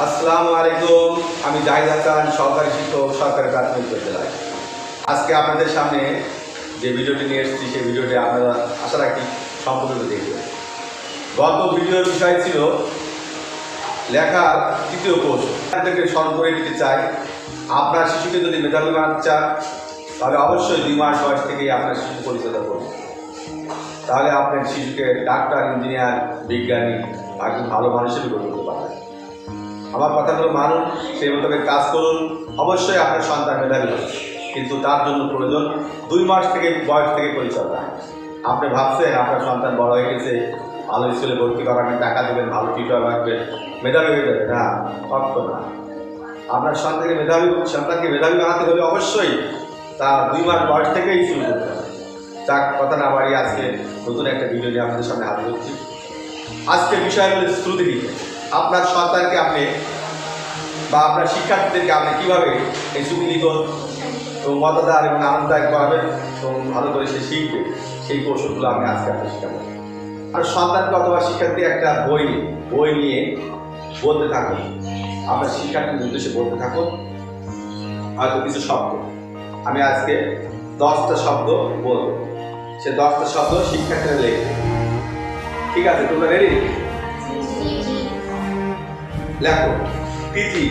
আসসালামু আলাইকুম। আমি জাহিদ হাসান, সহকারী শিক্ষক, সরকারি প্রাথমিক বিদ্যালয়। আজকে আপনাদের সামনে যে ভিডিওটি নিয়ে এসেছি সেই ভিডিওটি আপনারা আশা রাখি সম্পূর্ণ দেখবেন। গত ভিডিওর বিষয় ছিল লেখার তৃতীয় কোর্স। আপনাদেরকে স্মরণ করে দিতে চাই, আপনার শিশুকে যদি মেধাবী বানাতে চান তাহলে অবশ্যই 2 মাস বয়স থেকেই আপনার শিশু পরিচর্যা করুন। তাহলে আপনার শিশুকে ডাক্তার, ইঞ্জিনিয়ার, বিজ্ঞানী একজন ভালো মানুষেরই গড়ে তুলতে পারবেন। আমার কথাগুলো মানুন, সেই মোতাবেক কাজ করুন। অবশ্যই আপনার সন্তান মেধাবী হবে, কিন্তু তার জন্য প্রয়োজন 2 মাস থেকে বয়স থেকে পরিচর্যা। আপনি ভাবছেন আপনার সন্তান বড় হয়ে গেছে, ভালো স্কুলে ভর্তি করাবেন, টাকা দেবেন, ভালো টিচার রাখবেন, মেধাবী হয়ে যাবে না, কখনো না। আপনার সন্তানকে মেধাবী বানাতে হলে অবশ্যই তার 2 মাস বয়স থেকেই শুরু করতে হবে। যাক, কথা না বাড়িয়ে আজকে নতুন একটা ভিডিও নিয়ে আপনাদের সামনে হাজির হচ্ছি। আজকের বিষয় হল শ্রুতি লিখন। আপনার সন্তানকে আপনি বা আপনার শিক্ষার্থীদেরকে আপনি কীভাবে এই শ্রুতি লিখন এবং মজাদার এবং আনন্দদায়ক পাবেন এবং ভালো করে সে শিখবে, সেই কৌশলগুলো আমি আজকে আপনার শেখাবো। আর সন্তানকে অথবা শিক্ষার্থী একটা বই নিয়ে বলতে থাকুন। আপনার শিক্ষার্থীর উদ্দেশ্যে বলতে থাকুন হয়তো কিছু শব্দ। আমি আজকে 10টা শব্দ বলবো, সে 10টা শব্দ শিক্ষার্থীরা লিখবে। ঠিক আছে, তোমরা রেডি? লেখো। তিথি,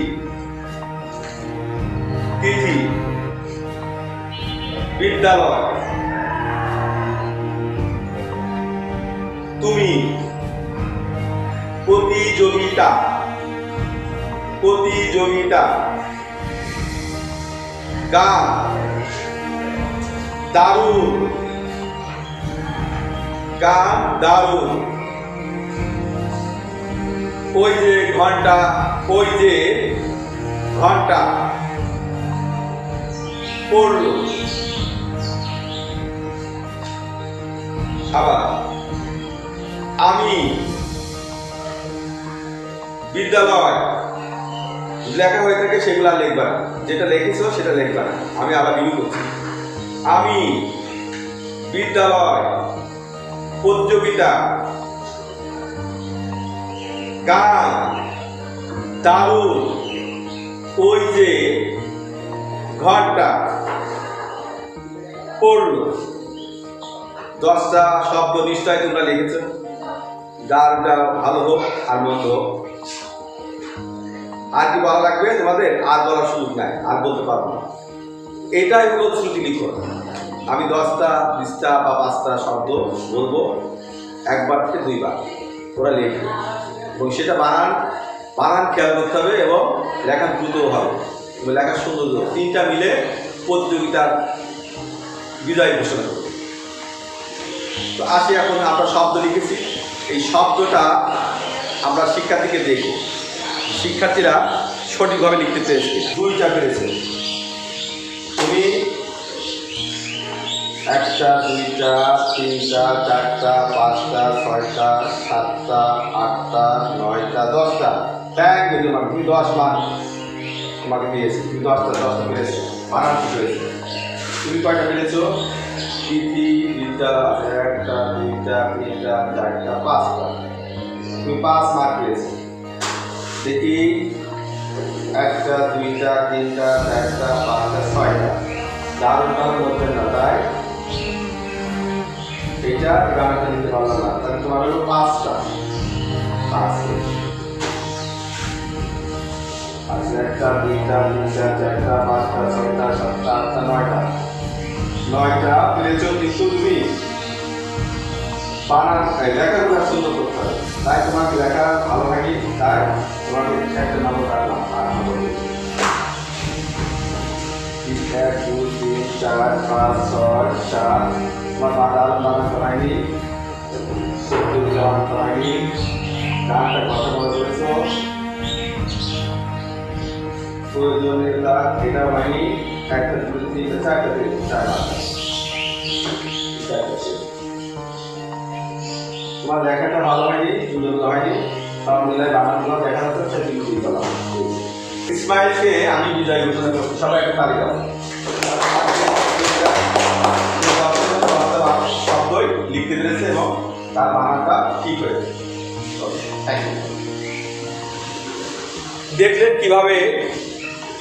বিদ্যালয়, তুমি, প্রতিযোগিতা, গান, দারুণ, ওই যে ঘন্টা, পড়লো। আবার আমি, বিদ্যালয়। লেখা হয়ে থাকে সেগুলো আর লিখবা না, যেটা লিখেছো সেটা লিখবা না। আমি আবার রিভিউ করছি। আমি, বিদ্যালয়, প্রতিযোগিতা, গান, দারুণ, ওই যে ঘন্টা, পড়লো। 10টা শব্দ নিশ্চয় তোমরা লিখেছো। যারটা ভালো হোক আর মন্দ হোক। আর কি বলা লাগবে তোমাদের? আর বলার সুযোগ নাই, আর বলতে পারবো না। এটাই হলো শ্রুতি লিখন। আমি 10টা, 20টা বা 5টা শব্দ বলবো, একবার থেকে 2 বার ওরা লিখবে এবং সেটা বানান খেয়াল করতে হবে এবং লেখা দ্রুতও হবে এবং লেখার সৌন্দর্য। 3টা মিলে প্রতিযোগিতার বিজয় ঘোষণা করবে। তো আসি, এখন আমরা শব্দ লিখেছি, এই শব্দটা আমরা শিক্ষার্থীকে দেখব শিক্ষার্থীরা সঠিকভাবে লিখতে পেরেছে। 2টা পেরেছে। তুমি 1টা, 2টা, 3টা, 4টা, 5টা, 6টা, 7টা, 8টা, 9টা, 10টা। থ্যাংক ইউ তোমাকে, তুমি 10 মান তোমাকে দিয়েছি। তুমি 10টা পেরেছো, বানান ঠিক হয়েছে। তুমি কয়টা পেরেছো? তিথি, বিদ্যালয়, 1টা, 2টা, 3টা, 4টা, 5টা। তুমি 5 মার্ক পেয়েছো। দেখি 1টা, 2টা, 3টা, 4টা, 5টা, 6টা। দারুণটা বলতেন না, তাই এটা গ্রামটা নিতে পারলাম না, তাহলে তোমার হলো 5টা। 5 আচ্ছা, 1টা, 2টা, 3টা, 4টা, 5টা, 6টা, 7টা, 8টা, 9টা। 9টা পেরেছো, কিন্তু তুমি বানান লেখাগুলো সুন্দর করতে হবে। তাই তোমাকে লেখা ভালো লাগে, তাই তোমাকে একটা নম্বর রাখলাম। 1, 2, 3, 4, 5, 6, 7। তোমার বানান হয়নি, হয়নি, গানটা কথা বলে বলেছো, প্রয়োজনীয়তা এটা হয়নি। 1টা, 2টা, 3টা, 4টা পেয়েছো, 4 তোমার লেখাটা ভালো হয়নি, সুন্দর হয়নি, সব মিলাই বানানগুলো দেখা যাচ্ছে, সেটি বুঝিয়ে পেলাম। ইসমাইলকে আমি বিজয় ঘোষণা করছি। সবাই একটা তালি দাও। শব্দই লিখতে পেরেছে এবং তার বানানটা ঠিক হয়েছে। Thank you. দেখলেন কিভাবে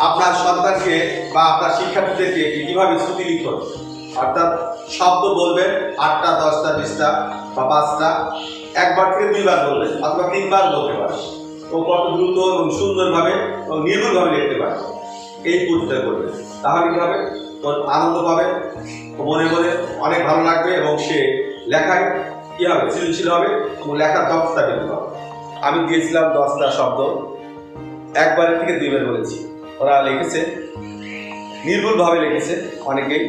আপনার সন্তানকে বা আপনার শিক্ষার্থীদেরকে কিভাবে শ্রুতি লিখন, অর্থাৎ শব্দ বলবেন 8টা 10টা 20টা বা 5টা, একবার থেকে 2বার বলবেন অথবা 3বার বলতে পারেন ও কত দ্রুত এবং সুন্দরভাবে এবং নির্ভুলভাবে লিখতে পারে। এই পদ্ধতিটা করবেন, তাহলে কি হবে, ওর আনন্দ পাবে, মনে মনে অনেক ভালো লাগবে এবং সে লেখায় কি হবে, সৃজনশীল হবে এবং লেখার দক্ষতা বৃদ্ধি পাবে। আমি দিয়েছিলাম 10টা শব্দ, একবারের থেকে 2বার বলেছি। ওরা লিখেছে, নির্ভুলভাবে লিখেছে অনেকেই,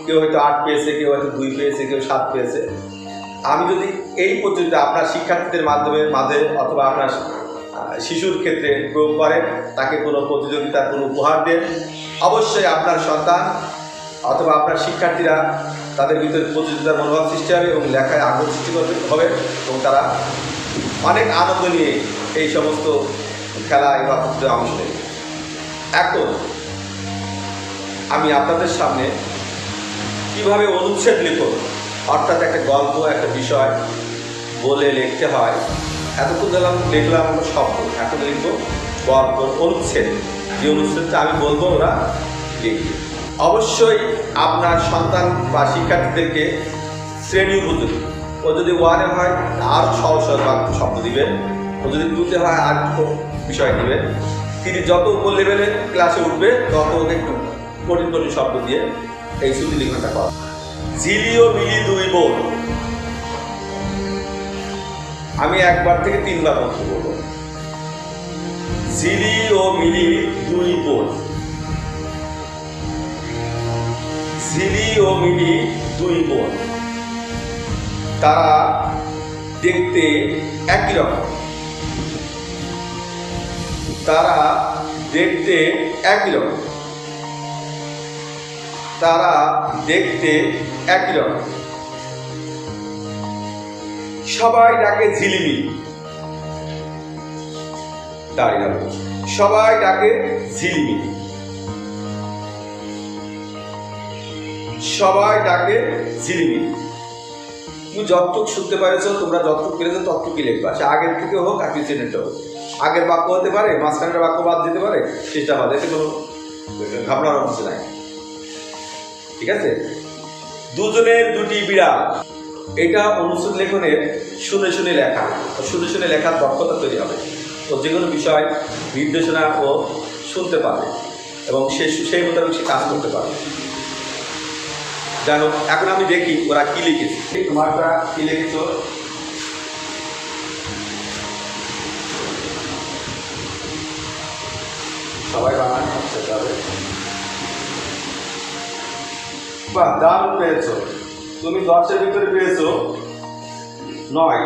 কেউ হয়তো 8 পেয়েছে, কেউ হয়তো 2 পেয়েছে, কেউ 7 পেয়েছে। আমি যদি এই পদ্ধতিটা আপনার শিক্ষার্থীদের মাঝে অথবা আপনার শিশুর ক্ষেত্রে প্রয়োগ করেন, তাকে কোনো প্রতিযোগিতার কোনো উপহার দেন, অবশ্যই আপনার সন্তান অথবা আপনার শিক্ষার্থীরা তাদের ভিতরে প্রতিযোগিতার মনোভাব সৃষ্টি হবে এবং লেখায় আগ্রহ সৃষ্টি হবে এবং তারা অনেক আনন্দ নিয়ে এই সমস্ত খেলা বা প্রতিযোগিতায় অংশ নেবে। এখন আমি আপনাদের সামনে কিভাবে অনুচ্ছেদ লিখন, অর্থাৎ একটা গল্প একটা বিষয় বলে লিখতে হয়, এতক্ষণ লিখলাম আমরা শব্দ, এখন লিখব গল্প অনুচ্ছেদ। যে অনুচ্ছেদটা আমি বলবো ওরা লিখবে। অবশ্যই আপনার সন্তান বা শিক্ষার্থীদেরকে শ্রেণী উপযোগী, ও যদি 1-এ হয় আরও সহজ সহজ শব্দ দিবেন, ও যদি 2-তে হয় আর বিষয় দিবেন। তিনি যত উপর লেভেলে ক্লাসে উঠবে তত ওকে একটু কঠিন কঠিন শব্দ দিয়ে এই শ্রুতি লিখনটা করা। ঝিলি ও মিলি 2 বোন, আমি 1বার থেকে 3বার মতো বলবো। ঝিলি ও মিলি 2 বোন, ঝিলি ও মিলি 2 বোন, তারা দেখতে একই রকম, তারা দেখতে একই রকম, তারা দেখতে একই রকম। সবাই ডাকে ঝিলিমিলি, দাঁড়িয়ে যাবো, সবাই ডাকে ঝিলিমিলি, সবাই ডাকে ঝিলিমিলি। তুমি যতটুকু শুনতে পারেছো, তোমরা যতটুকু পেরেছো ততটুকুই লিখবা, সে আগের থেকে হোক আর পিছনেরটা হোক। আগের বাক্য হতে পারে, মাঝখানটা বাক্য বাদ দিতে পারে, শেষটা বাদ, এতে কোনো ঘাবড়ানোর কিছু নাই, ঠিক আছে? দুজনের 2টি বিড়াল, এটা অনুচ্ছেদ লেখনের শুনে শুনে লেখা, শুনে শুনে লেখার দক্ষতা তৈরি হবে। তো যে কোনো বিষয় নির্দেশনা ও শুনতে পারবে এবং সেই মোতাবেক সে কাজ করতে পারবে। জানো, এখন আমি দেখি ওরা কি লিখেছে। তোমারটা কি লিখেছো? সবাই বানান করতে হবে। বাহ, দারুণ পেয়েছো তুমি। 10-এর ভিতরে পেয়েছো 9।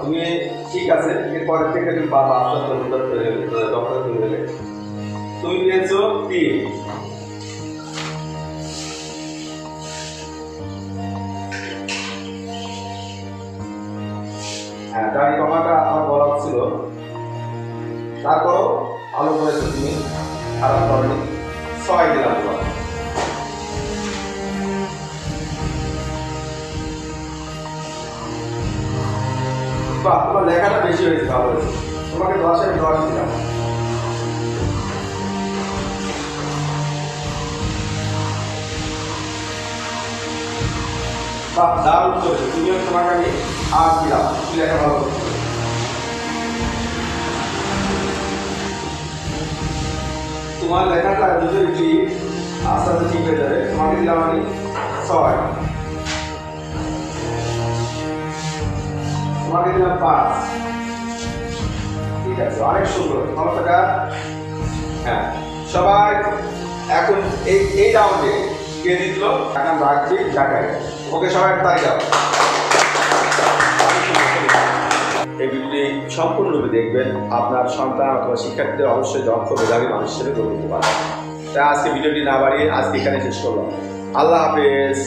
তুমি ঠিক আছে, এরপরের থেকে তুমি বাবা আপনার ডক্টর তৈরি হলে তুমি পেয়েছো 3। হ্যাঁ, দাড়ি কমাটা আমার বলা ছিল, তারপরও ভালো করেছো তুমি, খারাপ করনি। 6 দিলাম তোমার। বাহ, তোমার লেখাটা বেশি হয়েছে, ভালো হয়েছে। তোমাকে 10-এর 10 দিলাম। বাহ, দারুণ করেছো তুমিও, তোমাকে আমি 8 দিলাম। তুমি লেখা ভালো করছো। তোমার লেখাটা যদি ঠিক আস্তে আস্তে ঠিক হয়ে যাবে। তোমাকে দিলাম আমি 6, তোমাকে দিলাম 5। ঠিক আছে, অনেক সুন্দর, ভালো থাকা। হ্যাঁ, সবাই এখন এই রাউন্ডে কে জিতল এখন রাখছি ঢাকায়। ওকে, সবাই তাই যাও। এই ভিডিওটি সম্পূর্ণরূপে দেখবেন, আপনার সন্তান অথবা শিক্ষার্থীদের অবশ্যই দক্ষ মেধাবী মানুষ হিসেবে গড়ে তুলতে পারবেন। তাই আজকে ভিডিওটি না বাড়িয়ে আজকে এখানে শেষ করলাম। আল্লাহ হাফেজ।